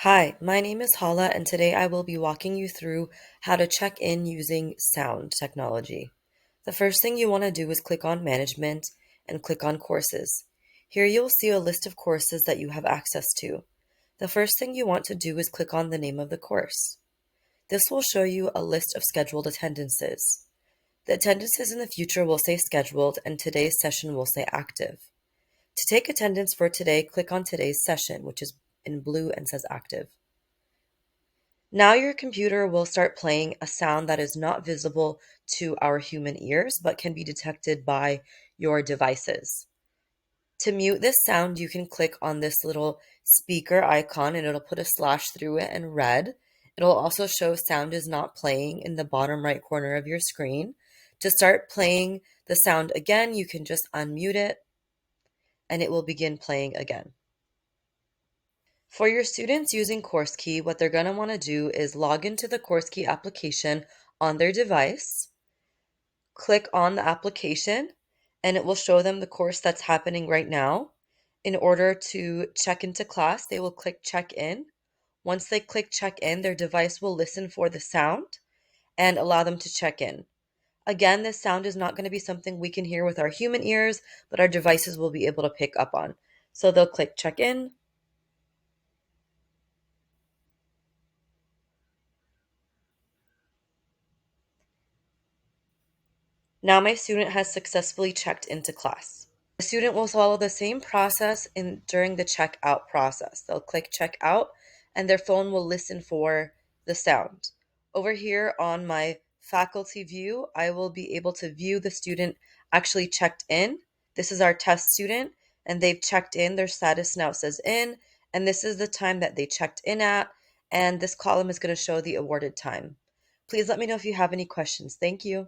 Hi, my name is Hala, and today I will be walking you through how to check in using sound technology. The first thing you want to do is click on Management and click on Courses. Here you'll see a list of courses that you have access to. The first thing you want to do is click on the name of the course. This will show you a list of scheduled attendances. The attendances in the future will say scheduled, and today's session will say active. To take attendance for today, click on today's session, which is in blue and says active. Now your computer will start playing a sound that is not visible to our human ears, but can be detected by your devices. To mute this sound, you can click on this little speaker icon and it'll put a slash through it in red. It'll also show sound is not playing in the bottom right corner of your screen. To start playing the sound again, you can just unmute it and it will begin playing again. For your students using CourseKey, what they're going to want to do is log into the CourseKey application on their device, click on the application, and it will show them the course that's happening right now. In order to check into class, they will click check in. Once they click check in, their device will listen for the sound and allow them to check in. Again, this sound is not going to be something we can hear with our human ears, but our devices will be able to pick up on. So they'll click check in. Now my student has successfully checked into class. The student will follow the same process during the checkout process. They'll click checkout and their phone will listen for the sound. Over here on my faculty view, I will be able to view the student actually checked in. This is our test student and they've checked in. Their status now says in, and this is the time that they checked in at, and this column is going to show the awarded time. Please let me know if you have any questions. Thank you.